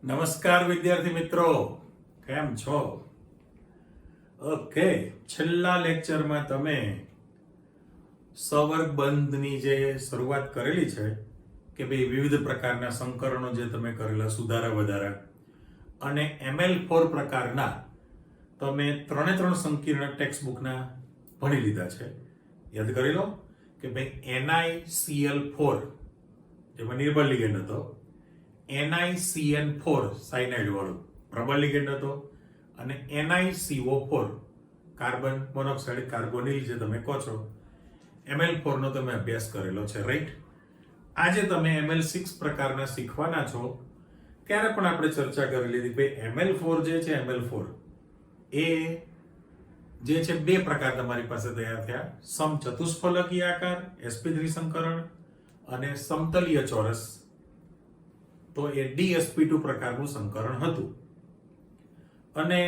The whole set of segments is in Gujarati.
નમસ્કાર વિદ્યાર્થી મિત્રો, કેમ છો? ઓકે, છેલ્લા લેક્ચરમાં તમે સવર્ગ બંધની જે શરૂઆત કરેલી છે કે ભાઈ વિવિધ પ્રકારના સંકરણો જે તમે કરેલા સુધારા વધારા અને ML4 પ્રકારના તમે ત્રણ સંકીર્ણ ટેક્સ્ટ બુકના ભણી લીધા છે. યાદ કરી લો કે ભાઈ NiCl4 જેમાં નિર્બળ લિગેન્ડ હતો, NiCN4 સાયનાઇડ વાળો પ્રબળ લિગેન્ડ હતો અને NiCO4 કાર્બન મોનોક્સાઇડ કાર્બોનિલ જે તમે કહો છો ML4 નો તમે અભ્યાસ કરેલો છે, રાઈટ? આજે તમે ML6 પ્રકારના શીખવાના છો. ત્યારે પણ આપણે ચર્ચા કરી લીધી ભાઈ ML4 જે છે, ML4 એ જે છે બે પ્રકાર તમારી પાસે તૈયાર થયા: સમચતુષ્ફલકીય આકાર sp3 સંકરણ અને સમતલીય ચોરસ, તો એ DsP2 પ્રકારનું સંકરણ હતું. અને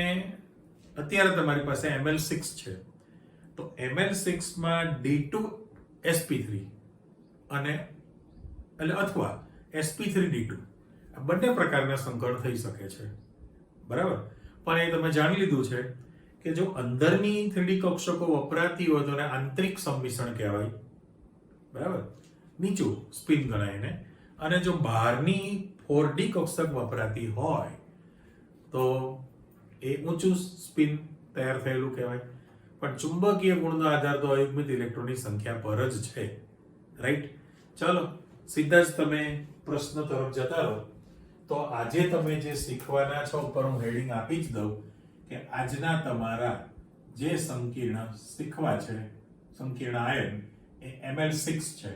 અત્યારે તમારી પાસે ML6 છે, તો ML6 માં D2sp3 અને એટલે અથવા sp3d2 આ બંને પ્રકારના સંકરણ થઈ શકે છે, બરાબર? પણ એ તમે જાણી લીધું છે કે જો અંદરની 3D કક્ષકો વપરાતી હોય તો એને આંતરિક સંમિશ્રણ કહેવાય, બરાબર? નીચું સ્પિન ગણાય એને. અને જો બહારની 4D કક્ષક વપરાતી હોય તો એ ઊંચું સ્પિન તૈયાર થયેલું કહેવાય. પણ ચુંબકીય ગુણનો આધાર તો અયુગ્મિત ઇલેક્ટ્રોનની સંખ્યા પર જ છે, રાઈટ? ચાલો સીધા જ તમે પ્રશ્ન તરફ જતા રહો. તો આજે તમે જે શીખવાના છો, ઉપર હું હેડિંગ આપી જ દઉં કે આજના તમારા જે સંકીર્ણ શીખવા છે, સંકીર્ણ આયન, એ ML6 છે.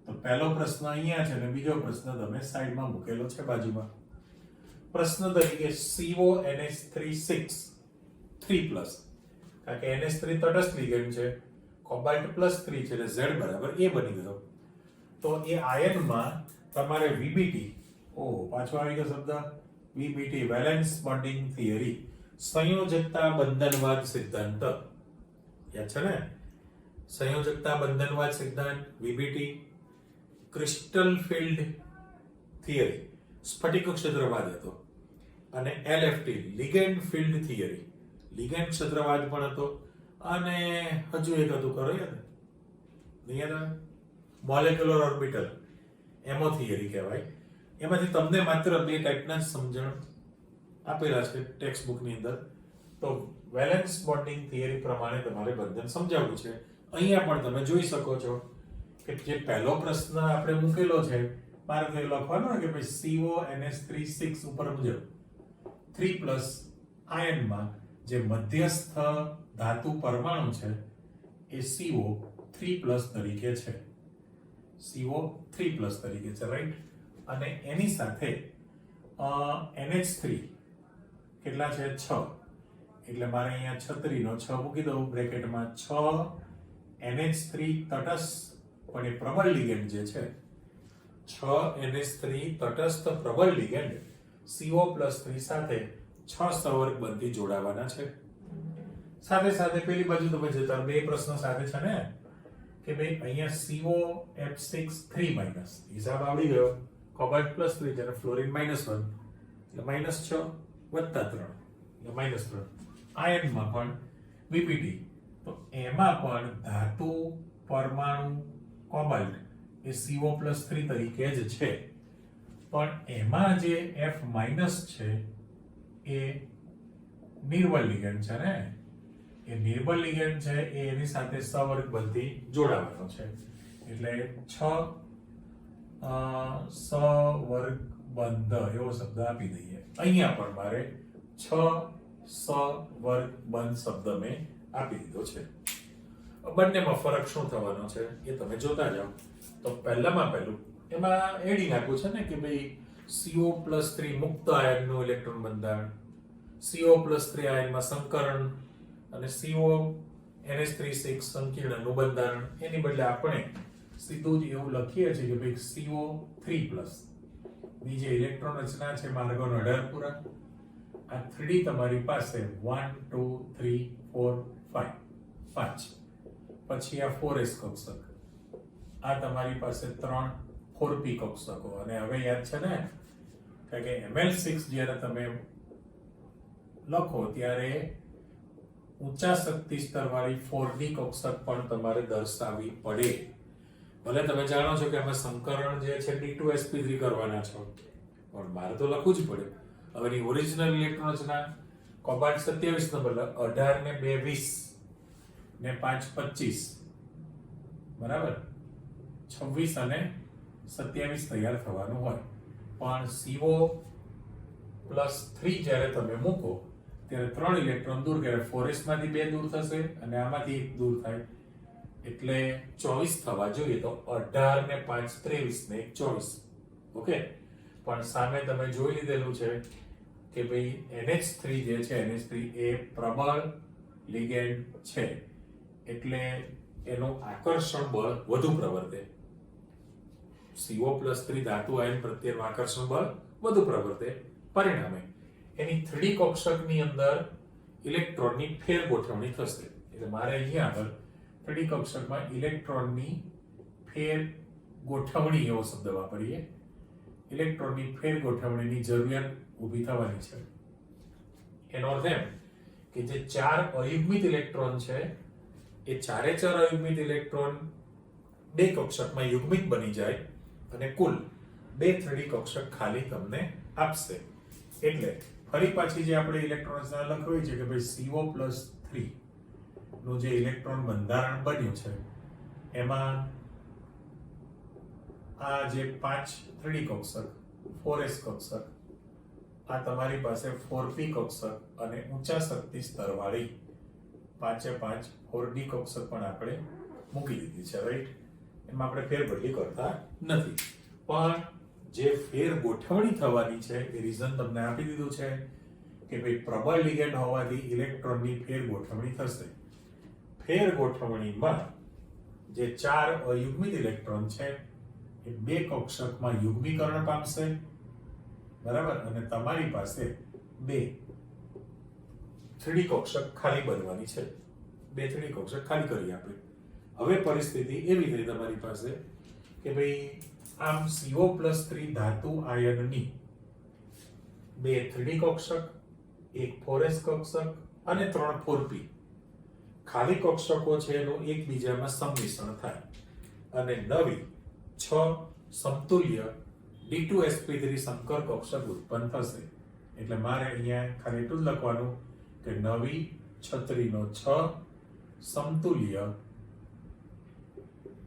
તો પહેલો પ્રશ્ન અહીંયા છે અને બીજો પ્રશ્ન તમે સાઈડમાં મૂકેલો છે બાજુમાં. પ્રશ્ન તરીકે CONH3 3+, કારણ કે NH3 તટસ્થ લિગેન્ડ છે, કોબાલ્ટ +3 છે એટલે Z બરાબર A બની ગયો. તો એ આયનમાં તમારે VBT, પાછો આવી ગયો શબ્દ VBT, વેલેન્સ બોન્ડિંગ થિયરી, સંયોજકતા બંધનવાદ સિદ્ધાંત, યાદ છે ને? સંયોજકતા બંધનવાદ સિદ્ધાંત, VBT, ક્રિસ્ટલ ફિલ્ડ થિયરી, સ્ફટિક ક્ષેત્રવાદ હતો, અને LFT, ligand field theory, ligand ક્ષેત્રવાદ પણ હતો, અને હજુ એક હતું, કરો યાદ? નહીં યાદ? મોલેક્યુલર ઓર્બિટલ, એમો થિયરી કહેવાય. એમાંથી તમને માત્ર બે ટાઈપના જ સમજણ આપેલા છે ટેક્સ્ટ બુકની અંદર. તો વેલેન્સ બોન્ડિંગ થિયરી પ્રમાણે તમારે બંધન સમજાવવું છે. અહીંયા પણ તમે જોઈ શકો છો કે જે પહેલો પ્રશ્ન આપણે મૂકેલો છે, મારે તો લખવાનો કે ભાઈ CONH3 ઉપર મુજબ 3+ આયનમાં જે મધ્યસ્થ ધાતુ પરમાણુ છે એ CO3+ તરીકે છે, CO3+ તરીકે છે, રાઈટ? અને એની સાથે NH3 કેટલા છે? 6. એટલે મારે અહીંયા 36 નો 6 મૂકી દઉં બ્રેકેટમાં. 6 NH3 તટસ્થ પણ એ પ્રબળ લિગેન્ડ જે છે, 6 NH3 તટસ્થ પ્રબળ લિગેન્ડ CO+3 સાથે 6 સવર્ગ બંધથી જોડાવાના છે. સાથે સાથે પેલી બાજુ તમે જતા બે પ્રશ્નો સાથે છે ને કે ભાઈ અહીંયા COF6 3- હિસાબ આવડી ગયો, કોબાલ્ટ +3 છે અને ફ્લોરિન -1 એટલે -6 + 3 એટલે -3. આયનમાં પણ VBT, તો એમાં પણ ધાતુ પરમાણુ કોબાલ્ટ એ CO+3 તરીકે જ છે, પણ એમાં જે F- છે એ નિર્બળ લિગેન્ડ છે ને, એ નિર્બળ લિગેન્ડ છે એ એની સાથે સવર્ગ બંધથી જોડાવાનો છે. એટલે 6 સવર્ગ બંધ એવો શબ્દ આપી દઈએ. અહીંયા પણ મારે 6 સવર્ગ બંધ શબ્દ મેં આપી દીધો છે. બંનેમાં ફરક શું થવાનો છે એ તમે જોતા જાઓ. તો પહેલામાં પહેલું એમાં હેડિંગ આપ્યું છે ને કે ભાઈ CO+3 મુક્ત આયનનું ઇલેક્ટ્રોન બંધારણ, CO+3 આયનમાં સંકરણ અને CONH3 સંકીર્ણનું બંધારણ. એની બદલે આપણે સીધું જ એવું લખીએ છીએ કે ભાઈ CO3+, ની જે ઇલેક્ટ્રોન રચના છે માર્ગોનો 18 પૂરા. આ 3D તમારી પાસે 1 2 3 4 5 5, પછી આ 4s કક્ષક, આ તમારી પાસે 3 4p કક્ષકો. અને હવે યાદ છે ને કારણ કે Ml6 જ્યારે તમે લખો ત્યારે ઊંચા શક્તિ સ્તરવાળી 4d કક્ષક પણ તમારે દર્શાવવી પડે. ભલે તમે જાણો છો કે અમે સંકરણ જે છે D2sp3 કરવાના છો, પણ મારે તો લખવું જ પડે. હવેની ઓરિજિનલ ઇલેક્ટ્રોન રચના કોબાલ્ટ 27 નંબર 18 ને 2 20 ને 5 25 બરાબર 26 અને 27 તૈયાર થવાનું હોય. પણ CO+3 જ્યારે તમે મૂકો ત્યારે 3 ઇલેક્ટ્રોન દૂર કરે. 4s માંથી 2 દૂર થશે અને આમાંથી 1 દૂર થાય એટલે 24 થવા જોઈએ. તો 18 ને 5 23 ને 1 24. ઓકે, પણ સામે તમે જોઈ લીધેલું છે કે ભાઈ NH3 જે છે NH3 એ પ્રબળ લિગેન્ડ છે એટલે એનું આકર્ષણ બળ વધુ પ્રવર્તે. CO+3 ધાતુ આયન પ્રત્યેનું આકર્ષણ બળ વધુ પ્રવર્તે. પરિણામે એની 3D કક્ષકની અંદર ઇલેક્ટ્રોનની ફેર ગોઠવણી થશે. એટલે મારે અહીંયા આગળ 3D કક્ષકમાં ઇલેક્ટ્રોનની ફેર ગોઠવણી એવો શબ્દ વાપરીએ. ઇલેક્ટ્રોનની ફેર ગોઠવણીની જરૂરિયાત ઊભી થવાની છે. એનો અર્થ એમ કે જે 4 અયુગ્મિત ઇલેક્ટ્રોન છે એ ચારે 4 અયુગ્મિત ઇલેક્ટ્રોન 2 કક્ષકમાં યુગ્મિત બની જાય અને કુલ 2 3D કક્ષક ખાલી તમને આપશે. એટલે ફરી પાછી જે આપણે ઇલેક્ટ્રોન રચના લખવી છે કે ભાઈ CO+3 નું જે ઇલેક્ટ્રોન બંધારણ બન્યું છે એમાં આ જે 5 3D કક્ષક 4s કક્ષક, આ તમારી પાસે 4p કક્ષક અને ઊંચા શક્તિ સ્તરવાળી 5 4d કક્ષક પણ આપણે મૂકી દીધી છે. રાઈટ, એમાં આપણે ફેરબદલી કરતા નથી. પણ જે ફેર ગોઠવણી થવાની છે એ રીઝન તમને આપી દીધું છે કે ભાઈ પ્રબળ લિગેન્ડ હોવાથી ઇલેક્ટ્રોનની ફેર ગોઠવણી થશે. ફેર ગોઠવણીમાં જે 4 અયુગ્મિત ઇલેક્ટ્રોન છે એ 2 કક્ષકમાં યુગ્મીકરણ પામશે બરાબર, અને તમારી પાસે 2 3D કક્ષક ખાલી બનવાની છે. 2 3D કક્ષક ખાલી કરી આપે. હવે પરિસ્થિતિ એવી થઈ તમારી પાસે કે ભાઈ આમ CO+3 ધાતુ આયનની 2 3D કક્ષક, 1 4s કક્ષક અને 3 4p ખાલી કક્ષકો છે એનું એકબીજામાં સંમિશ્રણ થાય અને નવી 6 સમતુલ્ય D2sp3 સંકર કક્ષક ઉત્પન્ન થશે. એટલે મારે અહીંયા ખાલી એટલું જ લખવાનું કે નવી છત્રીનો 6 સમતુલ્ય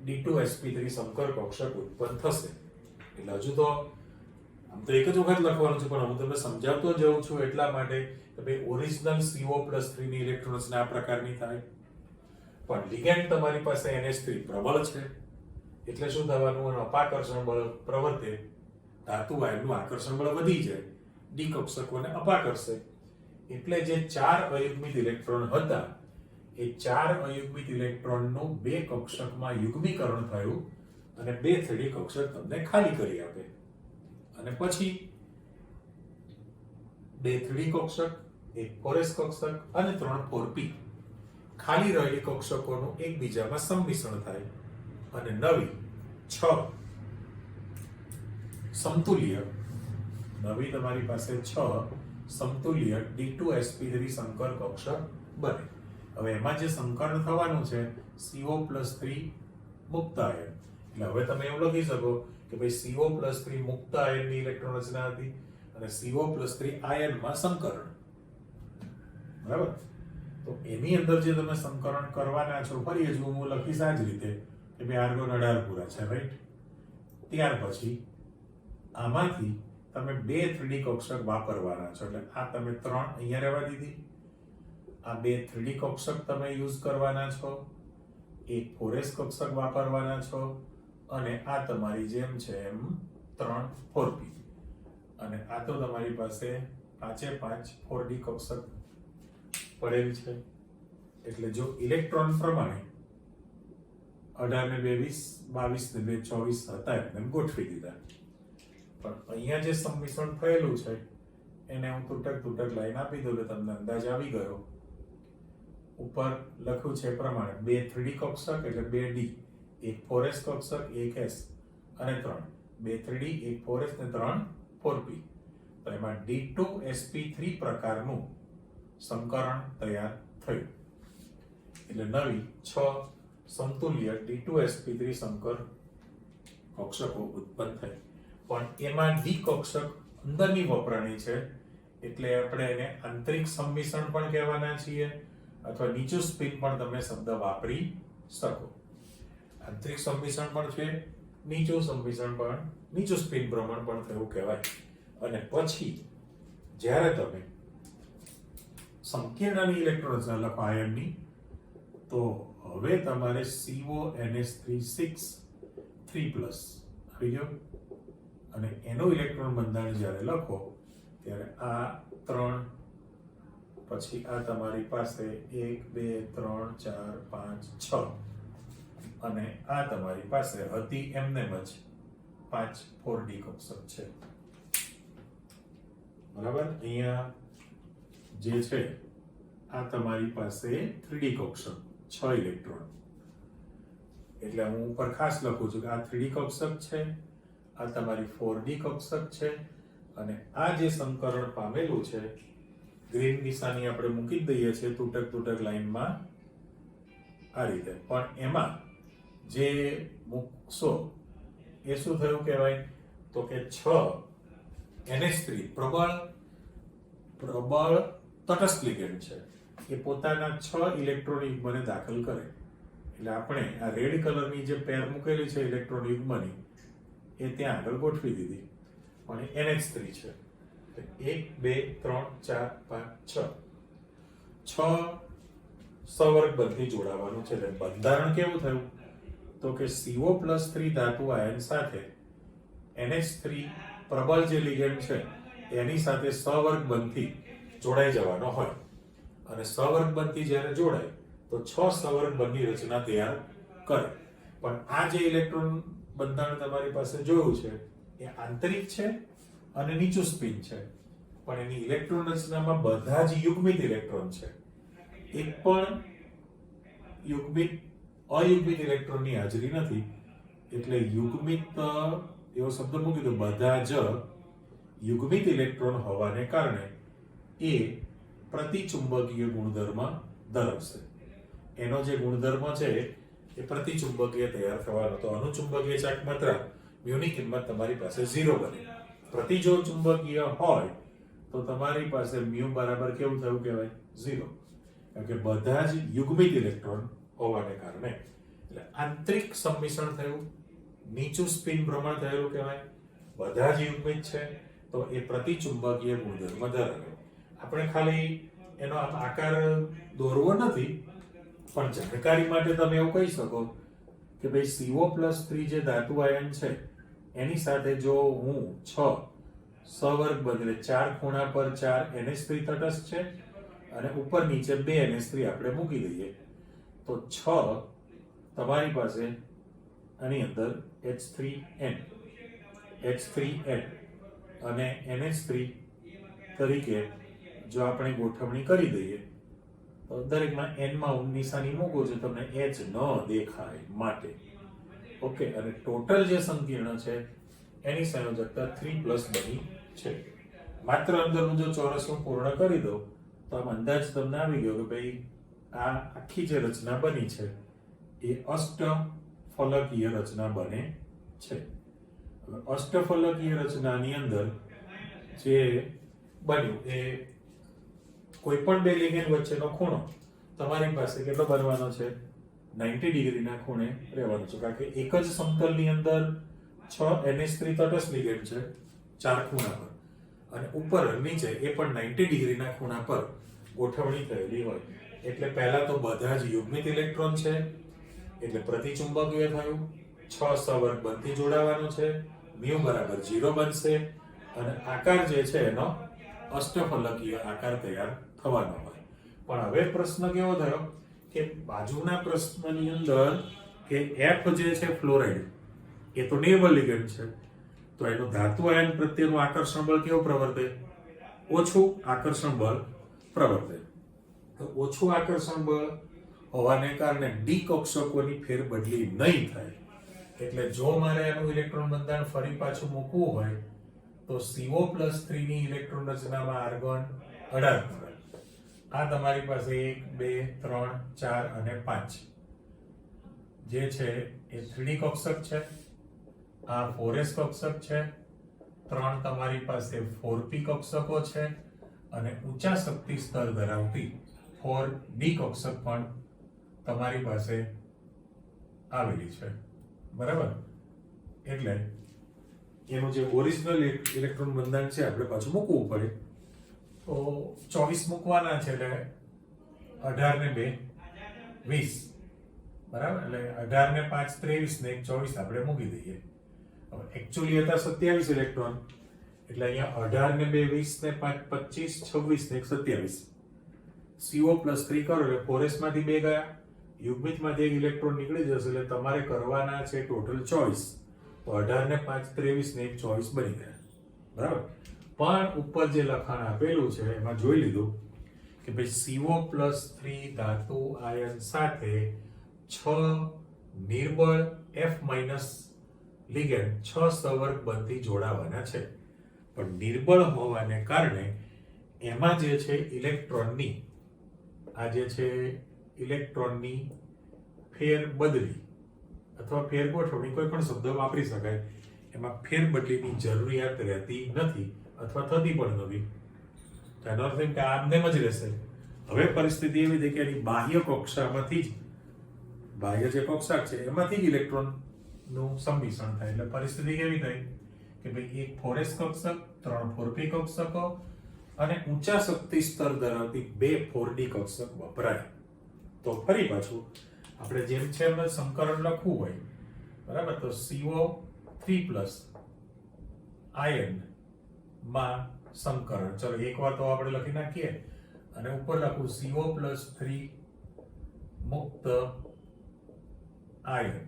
D2sp3 સંકર કક્ષક ઉત્પન્ન થશે. એટલે હજુ તો આમ તો એક જ વખત લખવાનું છે, પણ હું તમને સમજાવતો જાઉં છું એટલા માટે કે ભાઈ ઓરિજિનલ CO+3 ની ઇલેક્ટ્રોન રચના આ પ્રકારની થાય. પણ લિગેન્ડ તમારી પાસે NH3 પ્રબળ છે એટલે શું થવાનું? અપાકર્ષણ બળ પ્રવર્તે, ધાતુ આયનનું આકર્ષણ બળ વધી જાય, ડી કક્ષકોને અપાકર્ષે. એટલે જે 4 અયુગ્મિત ઇલેક્ટ્રોન હતા એ 4 અયુગ્મિત ઇલેક્ટ્રોનનું 2 કક્ષકમાં યુગ્મીકરણ થયું અને 2 3D કક્ષક તમને ખાલી કરી આપે. અને પછી 2 3D કક્ષક, 1 4s કક્ષક અને 3 4p ખાલી રહેલી કક્ષકોનું એકબીજામાં સંમિશ્રણ થાય અને નવી 6 સમતુલ્ય, નવી તમારી પાસે 6 સમતુલ્ય D2sp3 સંકર કક્ષક બને. હવે એમાં જે સંકરણ થવાનું છે CO+3 મુક્ત આયન. એટલે હવે તમે એવું લખી શકો કે ભાઈ CO+3 મુક્ત આયનની ઇલેક્ટ્રોન રચના હતી અને CO+3 આયનમાં સંકરણ. બરાબર, તો એની અંદર જે તમે સંકરણ કરવાના છો ફરી હજુ હું લખીશ આ જ રીતે કે ભાઈ આર્ગોન 18 પૂરા છે. રાઈટ, ત્યાર પછી આમાંથી તમે 2 3D કક્ષક વાપરવાના છો. એટલે આ તમે 3 અહીંયા રહેવા દીધી, આ 2 3D કક્ષક તમે યુઝ કરવાના છો, 1 4s કક્ષક વાપરવાના છો અને આ તમારી જેમ છે એમ 3 4p. અને આ તો તમારી પાસે 5 4d કક્ષક પડેલી છે. એટલે જો ઇલેક્ટ્રોન પ્રમાણે 18 ને 2 20 22 ને 2 24 હતા એમ ગોઠવી દીધા. પણ અહીંયા જે સંમિશ્રણ થયેલું છે એને હું તૂટક લાઈન આપી દઉં એટલે તમને અંદાજ આવી ગયો. ઉપર લખ્યું છે પ્રમાણે 2 3D કક્ષક એટલે 2d, 1 4s કક્ષક, 1s અને 3, 2 3D, 1 4s ને 3 4p. તો એમાં D2sp3 પ્રકારનું સંકરણ તૈયાર થયું. એટલે નવી 6 સમતુલ્ય D2sp3 સંકર કક્ષકો ઉત્પન્ન થઈ. પણ એમાં D કક્ષક અંદરની વપરાણી છે એટલે આપણે એને આંતરિક સંમિશ્રણ પણ કહેવાના છીએ અથવા નીચું સ્પિન પણ તમે શબ્દ વાપરી શકો. આંતરિક સંમિશ્રણ પણ છે, નીચું સંમિશ્રણ પણ, નીચું સ્પિન પ્રમાણ પણ થયું કહેવાય. અને પછી જ્યારે તમે સંકીર્ણની ઇલેક્ટ્રોન રચના લખો આયનની, તો હવે તમારે CONH3 3+ આવી ગયો અને એનું ઇલેક્ટ્રોન બંધારણ જ્યારે લખો ત્યારે આ 3, પછી આ તમારી પાસે 1 2 3 4 5 6 અને આ તમારી પાસે હતી એમને જ 5 4D કક્ષક છે. બરાબર. અહીંયા જે છે આ તમારી પાસે 3D કક્ષક 6 ઇલેક્ટ્રોન, એટલે હું ઉપર ખાસ લખું છું કે આ 3D કક્ષક છે, આ તમારી 4D કક્ષક છે અને આ જે સંકરણ પામેલું છે ગ્રીન નિશાની આપણે મૂકી દઈએ છીએ તૂટક લાઈનમાં આ રીતે. પણ એમાં જે મૂકશો એ શું થયું કહેવાય તો કે 6 NH3 પ્રબળ તટસ્થ લિગેન્ડ છે. એ પોતાના 6 ઇલેક્ટ્રોન યુગ્મને દાખલ કરે. એટલે આપણે આ રેડ કલરની જે પેર મૂકેલી છે ઇલેક્ટ્રોન યુગ્મની એ ત્યાં આગળ ગોઠવી દીધી, પણ એ NH3 છે. 1 2 3 4 5 6 સવર્ગ બંધથી જોડાવાનું છે. એટલે બંધારણ કેવું થયું તો કે CO+3 ધાતુ આયન સાથે NH3 પ્રબળ જે લિગેન્ડ છે એની સાથે સવર્ગ બંધથી જોડાઈ જવાનો હોય અને સવર્ગ બંધથી જ્યારે જોડાય તો 6 સવર્ગ બંધની રચના તૈયાર કરે. પણ આ જે ઇલેક્ટ્રોન બંધારણ તમારી પાસે જોયું છે એ આંતરિક છે અને નીચું સ્પિન છે, પણ એની ઇલેક્ટ્રોન રચનામાં બધા જ યુગ્મિત ઇલેક્ટ્રોન છે. એક પણ અયુગ્મિત ઇલેક્ટ્રોનની હાજરી નથી. એટલે યુગ્મિત એવો શબ્દ મૂકી દો, બધા જ યુગ્મિત ઇલેક્ટ્રોન હોવાને કારણે એ પ્રતિચુંબકીય ગુણધર્મ ધરાવશે. એનો જે ગુણધર્મ છે એ પ્રતિચુંબકીય તૈયાર થવાનો. તો અનુચુંબકીય ચાક માત્રા મ્યુની કિંમત તમારી પાસે 0 બને. પ્રતિ જો ચુંબકીય હોય તો તમારી પાસે મ્યુ બરાબર કેવું થયું કહેવાય 0, કારણ કે બધા જ યુગ્મિત ઇલેક્ટ્રોન હોવાને કારણે. એટલે આંતરિક સંમિશ્રણ થયું, નીચું સ્પિન પ્રમાણ થયેલું કહેવાય, બધા જ યુગ્મિત છે તો એ પ્રતિચુંબકીય ગુણધર્મ ધરાવે. આપણે ખાલી એનો આકાર દોરવો નથી, પણ જાણકારી માટે તમે એવું કહી શકો કે ભાઈ CO+3 જે ધાતુ આયન છે એની સાથે જો હું 6 સવર્ગ બદલે 4 ખૂણા પર 4 NH3 તટસ્થ છે અને ઉપર નીચે 2 NH3 આપણે મૂકી દઈએ તો 6 તમારી પાસે આની અંદર H3N અને NH3 તરીકે જો આપણે ગોઠવણી કરી દઈએ તો દરેકમાં N માં નિશાની મૂકો છો તમને H ન દેખાય માટે. ઓકે. અને ટોટલ જે સંકીર્ણ છે એની સંયોજકતા 3+ બની છે. માત્ર અંદરનું જો ચોરસ હું પૂર્ણ કરી દઉં તો આમ અંદાજ તમને આવી ગયો કે ભાઈ આ આખી જે રચના બની છે એ અષ્ટફલકીય રચના બને છે. અષ્ટફલકીય રચનાની અંદર જે બન્યું એ કોઈ પણ બે લિગેન્ડ વચ્ચેનો ખૂણો તમારી પાસે કેટલો બનવાનો છે 90 ડિગ્રીના ખૂણે રહેવાનો છે, કારણ કે એક જ સમતલની અંદર 6 NH3 તટસ્થ લિગેન્ડ છે 4 ખૂણા પર અને ઉપર નીચે એ પણ 90 ડિગ્રીના ખૂણા પર ગોઠવણી થયેલી હોય. એટલે પહેલા તો બધા જ યુગ્મિત ઇલેક્ટ્રોન છે એટલે પ્રતિચુંબકીય થયું, 6 સવર્ગ બંધથી જોડાવાનું છે, મ્યુ બરાબર 0 બનશે અને આકાર જે છે એનો અષ્ટફલકીય આકાર તૈયાર થવાનો હોય. પણ હવે પ્રશ્ન કેવો થયો કે બાજુના પ્રશ્નની અંદર કે F જે છે ફ્લોરાઇડ એ તો નિર્બળ લિગેન્ડ છે, તો એનું ધાતુ આયન પ્રત્યેનું આકર્ષણ બળ કેવું પ્રવર્તે? ઓછું આકર્ષણ બળ પ્રવર્તે. તો ઓછું આકર્ષણ બળ હોવાને કારણે ડી કક્ષકોની ફેરબદલી નહીં થાય. એટલે જો મારે એનું ઇલેક્ટ્રોન બંધારણ ફરી પાછું મૂકવું હોય તો CO+3 ની ઇલેક્ટ્રોન રચનામાં આર્ગોન 18 આ તમારી પાસે 1 2 3 4 અને 5 જે છે એ 3D કક્ષક છે, આ 4s કક્ષક છે, 3 તમારી પાસે 4p કક્ષકો છે અને ઊંચા શક્તિ સ્તર ધરાવતી 4d કક્ષક પણ તમારી પાસે આવેલી છે, બરાબર? એટલે એનું જે ઓરિજિનલ ઇલેક્ટ્રોન બંધારણ છે આપણે પાછું મૂકવું પડે, તો 24 મૂકવાના છે એટલે 18 ને 2 20, બરાબર? એટલે 18 ને 5 23 ને 24 આપણે મૂકી દઈએ. હવે એક્ચ્યુઅલી હતા 27 ઇલેક્ટ્રોન, એટલે અહીંયા 18 ને 2 20 ને 5 25 26 ને 27. CO+3 કરો એટલે 4s માંથી 2 ગયા, યુગ્મિતમાંથી એક ઇલેક્ટ્રોન નીકળી જશે, એટલે તમારે કરવાના છે ટોટલ 24. તો 18 ને 5 23 ને 24 બની ગયા, બરાબર? પણ ઉપર જે લખાણ આપેલું છે એમાં જોઈ લીધું કે ભાઈ CO+3 ધાતુ આયન સાથે 6 નિર્બળ F- લિગેન્ડ 6 સવર્ગ બંધી જોડાવાના છે. પણ નિર્બળ હોવાને કારણે એમાં જે છે ઇલેક્ટ્રોનની આ જે છે ઇલેક્ટ્રોનની ફેરબદલી અથવા ફેરગોઠવણી કોઈ પણ શબ્દ વાપરી શકાય, એમાં ફેરબદલીની જરૂરિયાત રહેતી નથી અથવા થતી પણ નથી. તેનો અર્થ એમ કે આમનેમ જ રહેશે. હવે પરિસ્થિતિ એવી થઈ કે એની બાહ્ય કક્ષામાંથી જ બાહ્ય જે કક્ષક છે એમાંથી જ ઇલેક્ટ્રોનનું સંમિશ્રણ થાય. એટલે પરિસ્થિતિ કેવી થઈ કે ભાઈ એક 4s કક્ષક, 3 4p કક્ષકો અને ઊંચા શક્તિ સ્તર ધરાવતી 2 4d કક્ષક વપરાય. તો ફરી પાછું આપણે જેમ છે એમ સંકરણ લખવું હોય, બરાબર? તો CO3+ આયન માં સંકરણ, ચલો એકવાર તો આપણે લખી નાખીએ અને ઉપર લખું CO+3 મુક્ત આયન,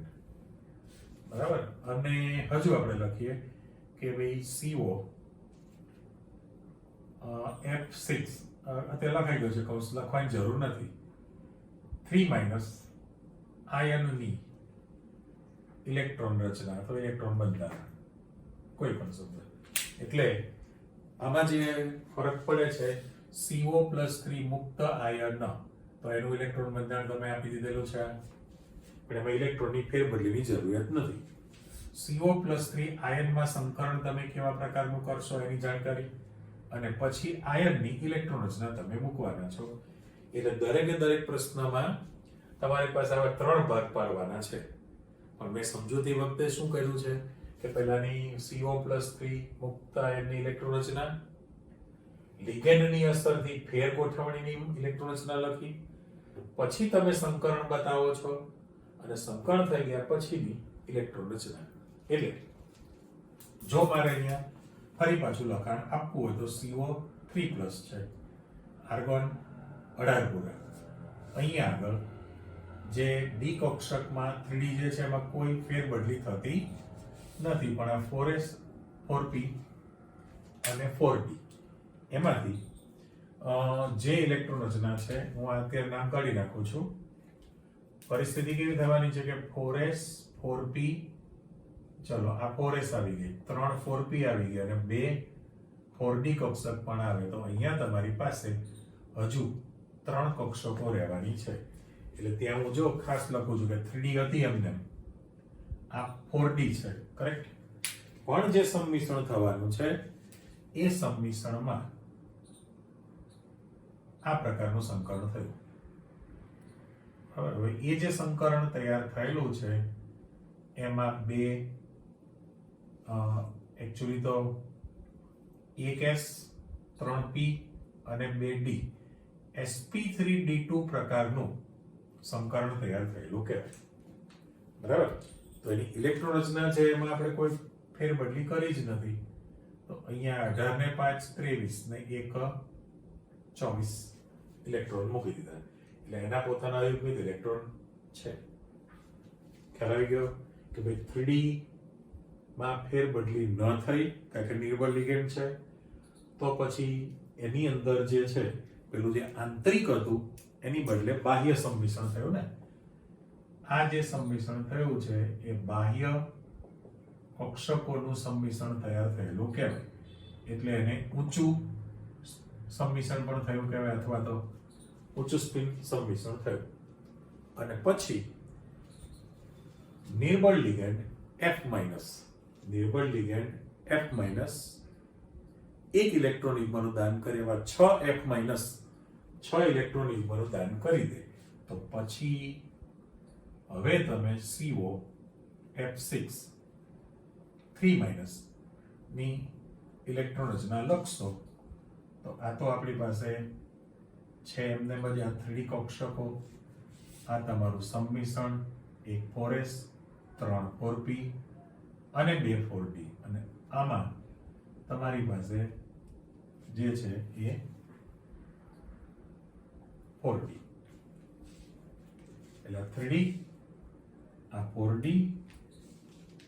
બરાબર? અને હજુ આપણે લખીએ કે ભાઈ CO F6 અત્યારે લખાઈ ગયું છે, કૌંસ લખવાની જરૂર નથી. 3- આયનની ઇલેક્ટ્રોન રચના અથવા ઇલેક્ટ્રોન બંધારણ, કોઈ પણ શબ્દ. એટલે આમાં જે ફરક પડે છે CO+3 મુક્ત આયન, તો એનું ઇલેક્ટ્રોન બંધારણ તમે આપી દીધેલું છે, પણ એમાં ઇલેક્ટ્રોનની ફેરબદલીની જરૂરિયાત નથી. CO+3 આયનમાં સંકરણ તમે કેવા પ્રકારનું કરશો એની જાણકારી, અને પછી આયનની ઇલેક્ટ્રોન રચના તમે મૂકવાના છો. એટલે દરેકે દરેક પ્રશ્નમાં તમારી પાસે આવા 3 ભાગ પાડવાના છે. પણ મેં સમજૂતી વખતે શું કર્યું છે કે પહેલાની CO+3 મુક્ત આયનની ઇલેક્ટ્રોન રચના, લિગેન્ડની અસરથી ફેર ગોઠવણીની ઇલેક્ટ્રોન રચના લખી, પછી તમે સંકરણ બતાવો છો અને સંકરણ થઈ ગયા પછીની ઇલેક્ટ્રોન રચના. એટલે જો મારે અહીંયા ફરી પાછું લખાણ આપવું હોય તો CO3+ છે, આર્ગોન 18 પૂરા. અહીંયા આગળ જે ડી કક્ષકમાં 3D જે છે એમાં કોઈ ફેરબદલી થતી નથી, પણ આ 4s 4p અને 4d એમાંથી જે ઇલેક્ટ્રોન રચના છે હું અત્યારે નામ કાઢી નાખું છું. પરિસ્થિતિ કેવી થવાની છે કે 4s 4p, ચલો આ 4s આવી ગઈ, 3 4p આવી ગઈ અને 2 4d કક્ષક પણ આવે. તો અહીંયા તમારી પાસે હજુ 3 કક્ષકો રહેવાની છે. એટલે ત્યાં હું જો ખાસ લખું છું કે 3D હતી એમને, આ 4D છે, કરેક્ટ? પણ જે સંમિશ્રણ થવાનું છે એ સંમિશ્રણમાં આ પ્રકારનું સંકરણ થયું. હવે એ જે સંકરણ તૈયાર થયેલું છે એમાં 2 એકચ્યુઅલી તો 1s 3p અને 2d sp3d2 પ્રકારનું સંકરણ તૈયાર થયેલું કહેવાય, બરાબર? તો એની ઇલેક્ટ્રોન રચના છે એમાં આપણે કોઈ ફેરબદલી કરી જ નથી. તો અહીંયા 18 ને 5 23 ને 1 24 ઇલેક્ટ્રોન મૂકી દીધા, એટલે એના પોતાના અયુગ્મિત ઇલેક્ટ્રોન છે. ખ્યાલ આવી ગયો કે ભાઈ 3D માં ફેરબદલી ન થઈ કારણ કે નિર્બળ લિગેન્ડ છે, તો પછી એની અંદર જે છે પેલું જે આંતરિક હતું એની બદલે બાહ્ય સંમિશ્રણ થયું ને. આ જે સંમિશ્રણ થયું છે એ બાહ્ય કક્ષકોનું સંમિશ્રણ તૈયાર થયેલું કહેવાય. એટલે એને ઊંચું સંમિશ્રણ પણ થયું કહેવાય, અથવા તો ઊંચું સ્પિન સંમિશ્રણ થયું. અને પછી નિર્બળ લિગેન્ડ F- એક ઇલેક્ટ્રોન યુગ્મનું દાન કરે એવા 6 ઇલેક્ટ્રોન યુગ્મનું દાન કરી દે, તો પછી હવે તમે CO F6 3- ની ઇલેક્ટ્રોન રચના લખશો. તો આ તો આપણી પાસે છે એમને બધી આ 3D કક્ષકો. આ તમારું સંમિશ્રણ, એક 4s 3 4p અને 2 4d, અને આમાં તમારી પાસે જે છે એ 4d, એટલે 3d આ 4d,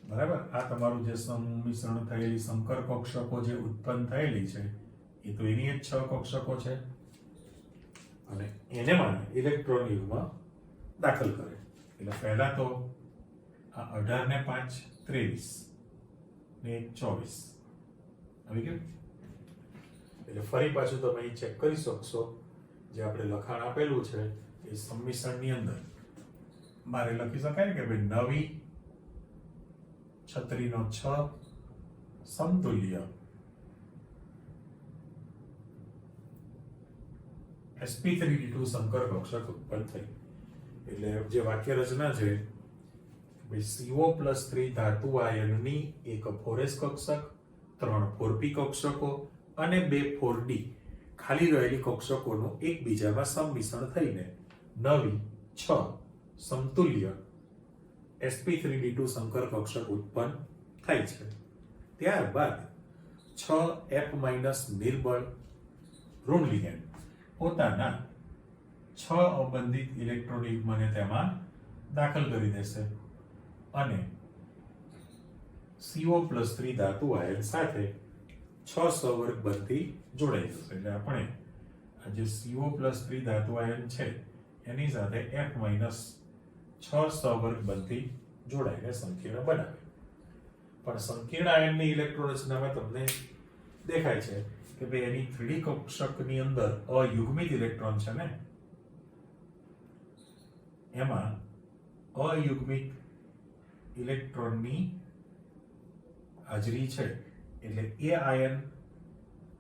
બરાબર. આ તમારું જે સંમિશ્રણ થયેલી સંકર કક્ષકો જે ઉત્પન્ન થયેલી છે એ તો એની જ 6 કક્ષકો છે, અને એને મને ઇલેક્ટ્રોન યુગમાં દાખલ કરે. એટલે પહેલા તો આ 18 ને 5 23 ને 24 આવી ગયું. એટલે ફરી પાછું તમે અહીં ચેક કરી શકશો, જે આપણે લખાણ આપેલું છે એ સંમિશ્રણની અંદર મારે લખી શકાય ને કે ભાઈ નવી છત્રીનો 6 સમતુલ્ય sp3d2 સંકર કક્ષક ઉત્પન્ન થઈ. એટલે જે વાક્ય રચના છે ભાઈ CO+3 ધાતુ આયનની એક 4s કક્ષક, 3 4p કક્ષકો અને 2 4d ખાલી રહેલી કક્ષકોનું એકબીજામાં સંમિશ્રણ થઈને નવી 6 સમતુલ્ય sp3d2 સંકર કક્ષક ઉત્પન્ન થાય છે. ત્યારબાદ 6F- નિર્બળ ઋણ લિગેન્ડ પોતાના 6 અબંધિત ઇલેક્ટ્રોન યુગ્મને તેમાં દાખલ કરી દેશે અને CO+3 ધાતુ આયન સાથે 6 સહવર્ગ બંધથી જોડાઈ જશે. એટલે આપણે આ જે CO+3 ધાતુ આયન છે એની સાથે F- 6 સહવર્ગ બંધથી જોડાઈને સંકીર્ણ બનાવે. પણ સંકીર્ણ આયનની ઇલેક્ટ્રોન રચનામાં તમને દેખાય છે કે ભાઈ એની 3D કક્ષકની અંદર અયુગ્મિત ઇલેક્ટ્રોન છે ને, એમાં અયુગ્મિત ઇલેક્ટ્રોનની હાજરી છે, એટલે એ આયન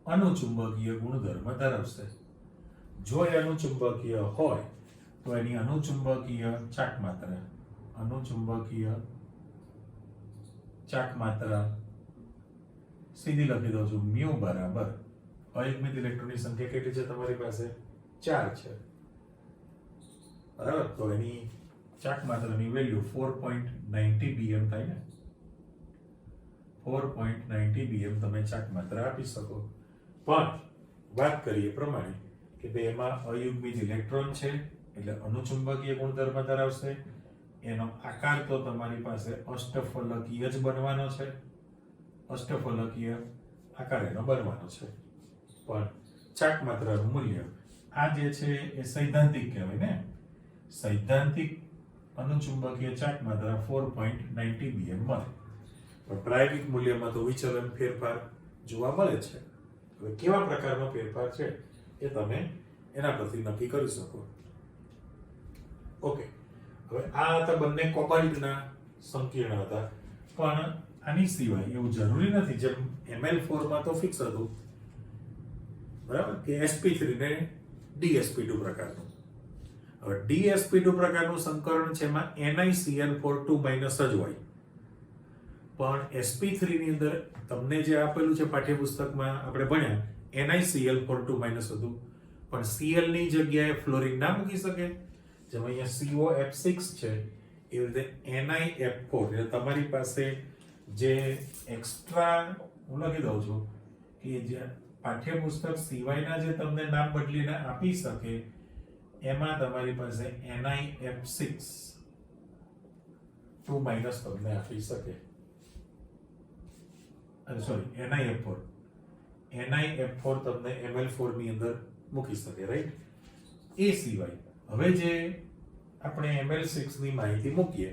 અનુચુંબકીય ગુણધર્મ ધરાવશે. જો એ અનુચુંબકીય હોય તો એની અનુચુંબકીય ચાક માત્રા સીધી લખી દઉં છું, μ બરાબર અયુગ્મિત ઇલેક્ટ્રોનની સંખ્યા કેટલી છે તમારી પાસે? 4 છે, બરાબર. તો એની ચાક માત્રાની વેલ્યુ 4.90 bm થાય ને, 4.90 bm તમે ચાક માત્રા આપી શકો. પણ વાત કરીએ પ્રમાણે કે બે એમાં અયુગ્મિત ઇલેક્ટ્રોન છે એટલે અનુચુંબકીય ગુણધર્મ ધરાવશે. એનો આકાર તો તમારી પાસે અષ્ટફલકીય જ બનવાનો છે, અષ્ટફલકીય આકાર એનો બનવાનો છે. પણ ચાક માત્રાનું મૂલ્ય આ જે છે એ સૈદ્ધાંતિક કહેવાય ને, સૈદ્ધાંતિક અનુચુંબકીય ચાક માત્રા 4.90 bm મળે. પણ પ્રાયોગિક મૂલ્યમાં તો વિચલન ફેરફાર જોવા મળે છે. હવે કેવા પ્રકારનો ફેરફાર છે એ તમે એના પરથી નક્કી કરી શકો. ઓકે, હવે આ હતા બંને કોબાલ્ટના સંકીર્ણ હતા. પણ આની સિવાય એવું જરૂરી નથી, જેમ Ml4 માં તો ફિક્સ હતું, બરાબર, કે sp3 ને dsp2 પ્રકારનું. હવે dsp2 પ્રકારનું સંકરણ છે એમાં NiCl4 2- જ હોય. પણ sp3 ની અંદર તમને જે આપેલું છે પાઠ્યપુસ્તકમાં આપણે ભણ્યા NiCl4 2- હતું, પણ Cl ની જગ્યાએ ફ્લોરિન ના મૂકી શકે. જેમ અહીંયા COF6 છે એવી રીતે NiF4, એટલે તમારી પાસે જે એક્સ્ટ્રા હું લખી દઉં છું કે જે પાઠ્યપુસ્તક સિવાયના જે તમને નામ બદલીને આપી શકે એમાં તમારી પાસે NiF6 2- તમને આપી શકે. સોરી, NiF4 તમને Ml4 ની અંદર મૂકી શકે, રાઈટ. એ સિવાય હવે જે આપણે Ml6 ની માહિતી મૂકીએ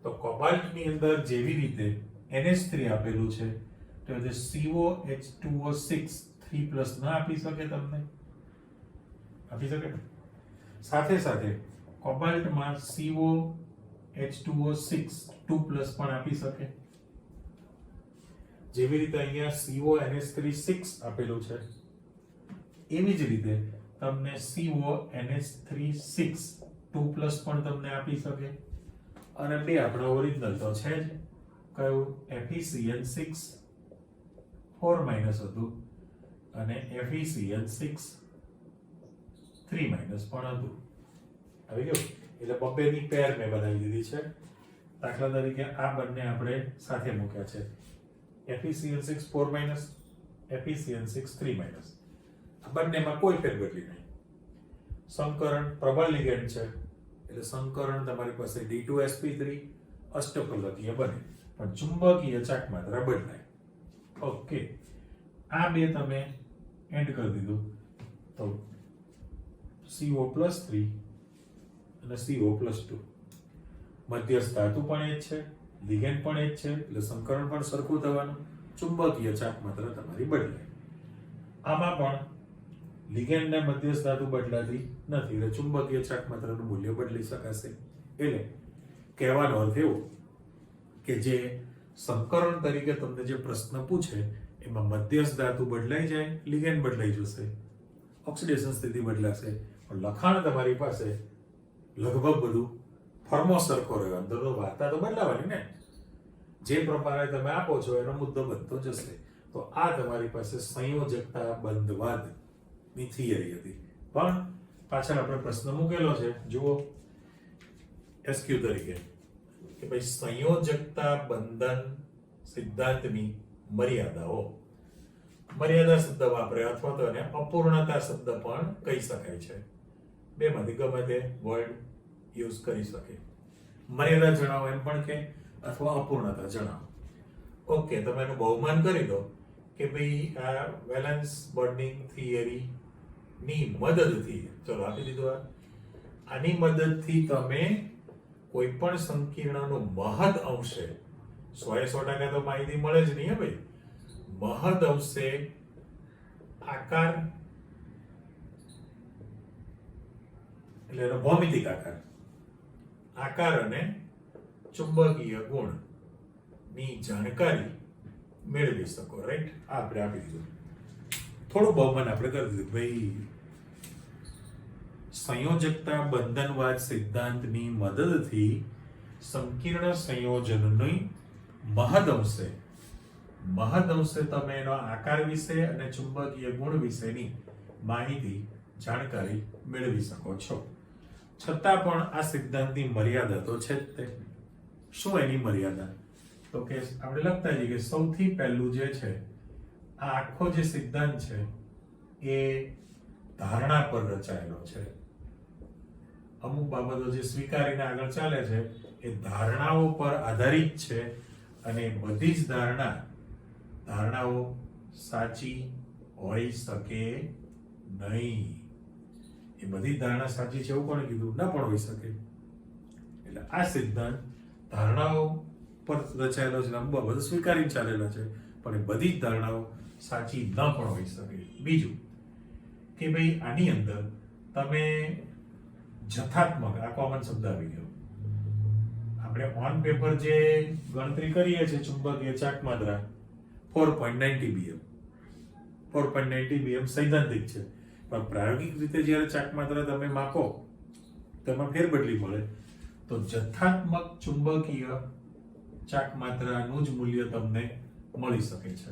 તો કોબાલ્ટની અંદર જેવી રીતે NH3 આપેલું છે, તો તો જે COH2O6 3+ ના આપી શકે તમને? આપી શકે ને? સાથે સાથે કોબાલ્ટમાં COH2O6 2+ પણ આપી શકે. જેવી રીતે અહીંયા CONH3 આપેલું છે એવી જ રીતે તમને CONH3 2+ પણ તમને આપી શકે. અને બે આપણા ઓરિજિનલ તો છે જ. કયું? FeCN6 4- હતું અને FeCN6 3- પણ હતું. આવી ગયું? એટલે બબ્બેની પેર મેં બનાવી દીધી છે. દાખલા તરીકે આ બંને આપણે સાથે મૂક્યા છે. FeCN6 4-, FeCN6 3-. આ બંનેમાં કોઈ ફેરબદલી નહીં. સંકરણ પ્રબળ લિગેન્ડ છે એટલે સંકરણ તમારી પાસે D2sp3 અષ્ટફલકીય બને, પણ ચુંબકીય ચાકમાત્રા બદલાય. ઓકે, આ બે તમે એડ કરી દીધું તો CO+3 અને CO+2. મધ્યસ્થ ધાતુ પણ એ જ છે, લિગેન્ડ પણ એ જ છે, એટલે સંકરણ પણ સરખું થવાનું, ચુંબકીય ચાકમાત્રા તમારી બદલાય. આમાં પણ લિગેન્ડ ને મધ્યસ્થ ધાતુ બદલાતી નથી, એટલે ચુંબકીય ચાકમાત્રાનું મૂલ્ય બદલી શકાશે. એટલે કહેવાનો અર્થ એવો કે જે સંકરણ તરીકે તમને જે પ્રશ્ન પૂછે એમાં મધ્યસ્થ ધાતુ બદલાઈ જાય, લિગેન્ડ બદલાઈ જશે, ઓક્સિડેશન સ્થિતિ બદલાશે, પણ લખાણ તમારી પાસે લગભગ બધું ફર્મો સરખો રહ્યો. અંદરનો વાર્તા તો બદલાવાની ને, જે પ્રમાણે તમે આપો છો એનો મુદ્દો બનતો જશે. તો આ તમારી પાસે સંયોજકતા બંધવાદ ની થિયરી હતી, પણ પાછળ આપણે પ્રશ્ન મૂકેલો છે. જુઓ SQ તરીકે કે ભાઈ સંયોજકતા બંધન સિદ્ધાંતની મર્યાદાઓ. મર્યાદા શબ્દ વાપરે અથવા તો એને અપૂર્ણતા શબ્દ પણ કહી શકાય છે. બેમાંથી ગમે તે વર્ડ યુઝ કરી શકે. મર્યાદા જણાવો એમ પણ કે, અથવા અપૂર્ણતા જણાવો. ઓકે, તમે એનું બહુમાન કરી દો કે ભાઈ આ વેલેન્સ બર્નિંગ થિયરી ની મદદથી, ચલો આપી દીધું. આની મદદથી તમે કોઈ પણ સંકીર્ણનો મહદ અંશે 100% તો માહિતી મળે જ નહીં ભાઈ. મહદ અંશે આકાર એટલે એનો ભૌમિતિક આકાર અને ચુંબકીય ગુણ ની જાણકારી મેળવી શકો. રાઈટ? આપણે આપી દીધું. થોડું બહુમાન આપણે કરી દીધું ભાઈ. સંયોજકતા બંધનવાદ સિદ્ધાંતની મદદથી સંકીર્ણ સંયોજનની મહદઅંશે તમે એનો આકાર વિશે અને ચુંબકીય ગુણ વિશેની માહિતી જાણકારી મેળવી શકો છો. છતાં પણ આ સિદ્ધાંતની મર્યાદા તો છે જ તે. શું એની મર્યાદા? તો કે આપણે લખતા જઈએ કે સૌથી પહેલું જે છે, આ આખો જે સિદ્ધાંત છે એ ધારણા પર રચાયેલો છે. અમુક બાબતો જે સ્વીકારીને આગળ ચાલે છે એ ધારણાઓ પર આધારિત છે, અને બધી જ ધારણાઓ સાચી હોઈ શકે નહીં. એ બધી ધારણા સાચી છે એવું કોણે કીધું? ના પણ હોઈ શકે. એટલે આ સિદ્ધાંત ધારણાઓ પર રચાયેલો છે, અમુક બાબતો સ્વીકારીને ચાલેલા છે, પણ એ બધી જ ધારણાઓ સાચી ન પણ હોઈ શકે. બીજું કે ભાઈ આની અંદર તમે જથાત્મક, આ કોમન શબ્દ આવી ગયો. આપણે ઓન પેપર જે ગણતરી કરીએ છીએ ચુંબકીય ચાકમાત્રા 4.90 BM. 4.90 BM સૈદ્ધાંતિક છે, પણ પ્રાયોગિક રીતે જ્યારે ચાકમાત્રા તમે માપો તેમાં ફેરબદલી મળે તો જથાત્મક ચુંબકીય ચાકમાત્રાનું જ મૂલ્ય તમને મળી શકે છે.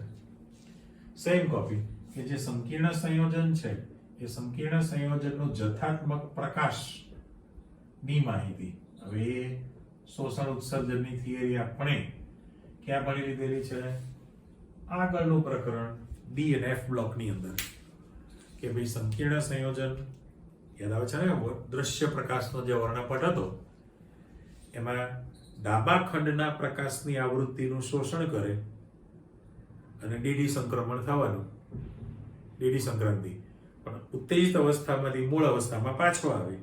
સેમ કોપી કે જે સંકીર્ણ સંયોજન છે એ સંકીર્ણ સંયોજનનું જથાત્મક પ્રકાશ ની માહિતી. હવે એ શોષણ ઉત્સર્જનની થિયરી આપણે ક્યાં ભણી લીધેલી છે? આગળનું પ્રકરણ D અને F બ્લોકની અંદર, કે ભાઈ સંકીર્ણ સંયોજન યાદ આવે છે ને? દ્રશ્ય પ્રકાશનો જે વર્ણપટ હતો એમાં ડાબા ખંડના પ્રકાશની આવૃત્તિનું શોષણ કરે અને DD સંક્રમણ થવાનું, DD સંક્રાંતિ. પણ ઉત્તેજિત અવસ્થામાંથી મૂળ અવસ્થામાં પાછો આવે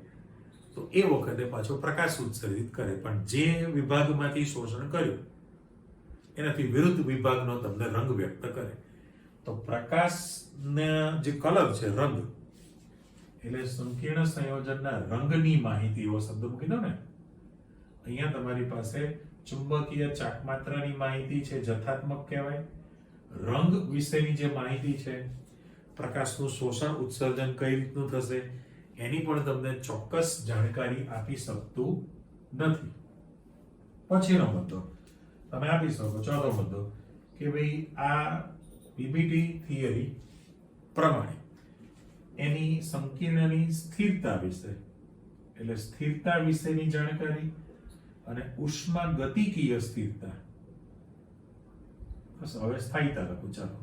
તો એ વખતે પાછો પ્રકાશ ઉત્સર્જિત કરે, પણ જે વિભાગમાંથી શોષણ કર્યું એનાથી વિરુદ્ધ વિભાગનો તમને રંગ વ્યક્ત કરે. તો પ્રકાશના જે કલર છે, રંગ, એટલે સંકીર્ણ સંયોજનના રંગની માહિતી, એવો શબ્દ મૂકી દો ને. અહીંયા તમારી પાસે ચુંબકીય ચાકમાત્રાની માહિતી છે, જથાત્મક કહેવાય. રંગ વિશેની જે માહિતી છે, પ્રકાશનું શોષણ ઉત્સર્જન કઈ રીતનું થશે, એની પણ તમને ચોક્કસ જાણકારી આપી શકતું નથી. પછીનો મુદ્દો તમે આપી શકો, ચોથો મુદ્દો, કે ભાઈ આ પીબીટી થિયરી પ્રમાણે એની સંકીર્ણની સ્થિરતા વિશે, એટલે સ્થિરતા વિશેની જાણકારી અને ઉષ્મા ગતિકીય સ્થિરતા, બસ હવે સ્થાયીતા લખું, ચાલો.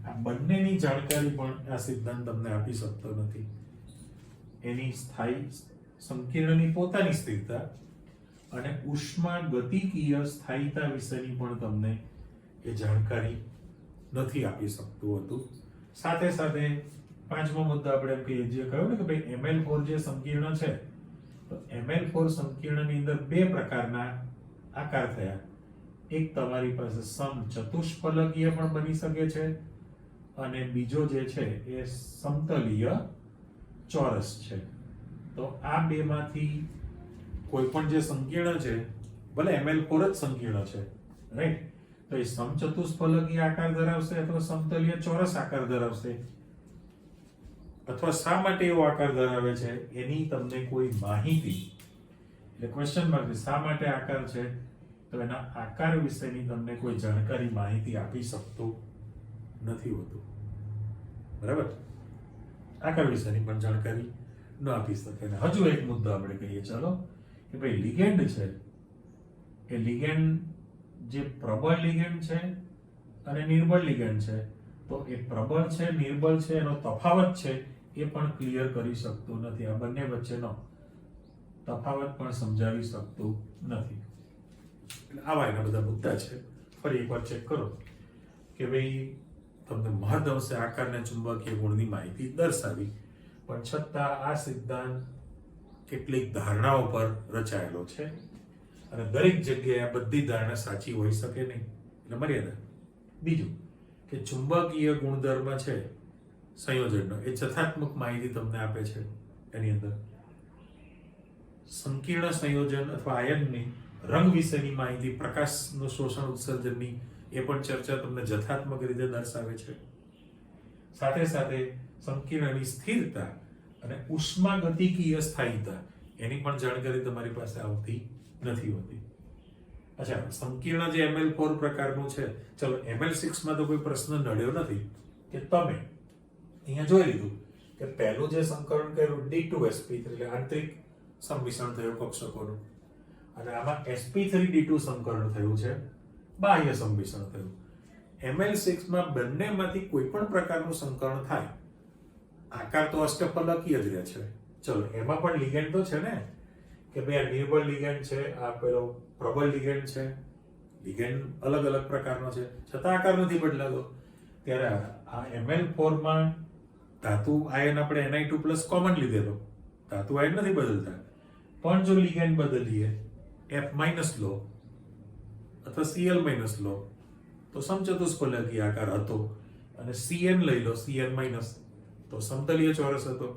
આ બંનેની જાણકારી પણ આ સિદ્ધાંત તમને આપી શકતો નથી. એની સ્થાયી સંકીર્ણની પોતાની સ્થિરતા અને ઉષ્મા ગતિકીય સ્થાયીતા વિશેની પણ તમને એ જાણકારી નથી આપી શકતું હતું. સાથે સાથે પાંચમો મુદ્દો આપણે એમ કહીએ, જે કહ્યું ને કે ભાઈ ML4 જે સંકીર્ણ છે, તો ML4 સંકીર્ણની અંદર બે પ્રકારના આકાર થયા. એક તમારી પાસે સમચતુષ્ફલકીય પણ બની શકે છે, અને બીજો જે છે એ સમતલીય ચોરસ છે. તો આ બેમાંથી કોઈ પણ જે સંકીર્ણ છે, ભલે ML4 જ સંકીર્ણ છે, રાઈટ, તો એ સમચતુષ્ફલકીય આકાર ધરાવશે અથવા સમતલીય ચોરસ આકાર ધરાવશે, અથવા શા માટે એવો આકાર ધરાવે છે એની તમને કોઈ માહિતી, એટલે ક્વેશ્ચન માર્ક, શા માટે આકાર છે, તો એના આકાર વિશેની તમને કોઈ જાણકારી, માહિતી આપી શકતું નથી હોતું. બરાબર, આકાર વિશેની પણ જાણકારી ન આપી શકે. હજુ એક મુદ્દો આપણે કહીએ, ચાલો, કે ભાઈ લિગેન્ડ છે, એ લિગેન્ડ જે પ્રબળ લિગેન્ડ છે અને નિર્બળ લિગેન્ડ છે, તો એ પ્રબળ છે, નિર્બળ છે, એનો તફાવત છે એ પણ ક્લિયર કરી શકતું નથી. આ બંને વચ્ચેનો તફાવત પણ સમજાવી શકતું નથી. આવા એના બધા મુદ્દા છે. ફરી એકવાર ચેક કરો કે ભાઈ તમને મહદઅંશે આકારને ચુંબકીય ગુણની માહિતી દર્શાવી, પણ છતાં આ સિદ્ધાંત કેટલીક ધારણાઓ પર રચાયેલો છે અને દરેક જગ્યાએ આ બધી ધારણા સાચી હોઈ શકે નહીં, એટલે મર્યાદા. બીજું કે ચુંબકીય ગુણધર્મ છે સંયોજનનો, એ જથાત્મક માહિતી તમને આપે છે. એની અંદર સંકીર્ણ સંયોજન અથવા આયનની રંગ વિશેની માહિતી, પ્રકાશનું શોષણ ઉત્સર્જનની એ પણ ચર્ચા તમને જથાત્મક રીતે દર્શાવે છે. સાથે સાથે સંકીર્ણની સ્થિરતા અને ઉષ્મા ગતિકીય સ્થાયીતા, એની પણ જાણકારી તમારી પાસે આવતી નથી હોતી. અચ્છા, સંકીર્ણ જે ML4 પ્રકારનું છે, ચલો ML6 માં તો કોઈ પ્રશ્ન નડ્યો નથી, કે તમે અહીંયા જોઈ લીધું કે પહેલું જે સંકરણ કર્યું D2sp3, એટલે આંતરિક સંમિશ્રણ થયું કક્ષકોનું, અને આમાં sp3d2 સંકરણ થયું છે, બાહ્ય સંમિશ્રણ થયું. ML6 માં બંનેમાંથી કોઈ પણ પ્રકારનું સંકરણ થાય, આકાર તો અષ્ટફલકીય જ રહે છે. ચલો, એમાં પણ લિગેન્ડ તો છે ને, કે ભાઈ આ નિર્બળ લિગેન્ડ છે, આ પેલો પ્રબળ લિગેન્ડ છે, લિગેન્ડ અલગ અલગ પ્રકારનો છે, છતાં આકાર નથી બદલાતો. ત્યારે આ ML4 માં ધાતુ આયન આપણે Ni2+ કોમન લીધેલો, ધાતુ આયન નથી બદલતા, પણ જો લિગેન્ડ બદલીએ, F- લો અથવા Cl- લો, તો સમચતુષ્ફલકીય આકાર હતો, અને Cn લઈ લો, Cn- તો સમતલીય ચોરસ હતો.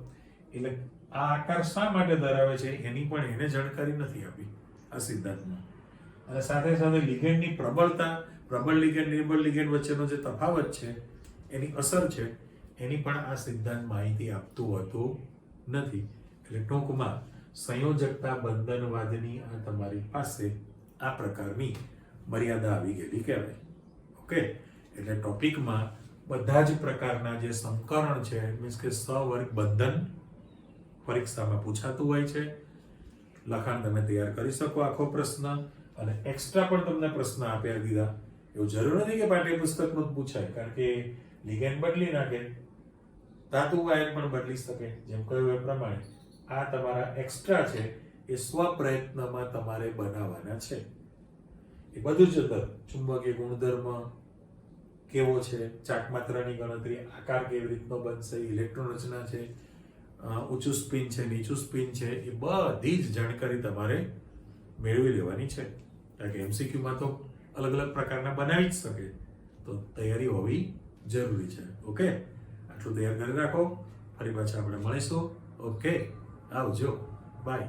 એટલે આ આકાર શા માટે ધરાવે છે એની પણ એને જાણકારી નથી આપી આ સિદ્ધાંતમાં. અને સાથે સાથે લિગેન્ડની પ્રબળતા, પ્રબળ લિગેન્ડ, નિર્બળ લિગેન્ડ વચ્ચેનો જે તફાવત છે, એની અસર છે, એની પણ આ સિદ્ધાંત માહિતી આપતું હોતું નથી. એટલે ટૂંકમાં સંયોજકતા બંધનવાદની આ તમારી પાસે આ પ્રકારની મર્યાદા આવી ગયેલી કહેવાય. ઓકે, એટલે ટોપિકમાં બધા જ પ્રકારના જે સંકરણ છે, મીન્સ કે સહવર્ગ બંધન પરીક્ષામાં પૂછાતું હોય છે. લખાણ તમે તૈયાર કરી શકો, આખો પ્રશ્ન, અને એક્સ્ટ્રા પણ તમને પ્રશ્ન આપ્યા દીધા. એવું જરૂર નથી કે પાઠ્યપુસ્તકનું જ પૂછાય, કારણ કે લિગેન્ડ બદલી નાખે, ધાતુ આયન પણ બદલી શકે. જેમ કહ્યું એ પ્રમાણે આ તમારા એક્સ્ટ્રા છે, એ સ્વપ્રયત્નમાં તમારે બનાવવાના છે. એ બધું જ અંદર ચુંબકીય ગુણધર્મ કેવો છે, ચાકમાત્રાની ગણતરી, આકાર કેવી રીતનો બનશે, ઇલેક્ટ્રોન રચના છે, ઊંચું સ્પિન છે, નીચું સ્પિન છે, એ બધી જ જાણકારી તમારે મેળવી લેવાની છે. કારણ કે MCQ માં તો અલગ અલગ પ્રકારના બનાવી જ શકે, તો તૈયારી હોવી જરૂરી છે. ઓકે, આટલું તૈયાર કરી રાખો. ફરી પાછા આપણે મળીશું. ઓકે, આવજો, બાય.